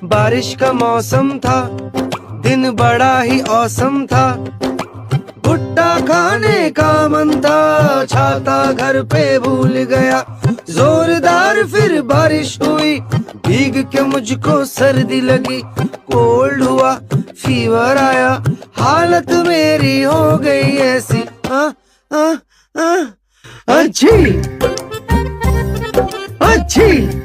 बारिश का मौसम था, दिन बड़ा ही औसम था। भुट्टा खाने का मन था, छाता घर पे भूल गया। जोरदार फिर बारिश हुई, भीग के मुझको सर्दी लगी। कोल्ड हुआ, फीवर आया, हालत मेरी हो गई ऐसी। अच्छी अच्छी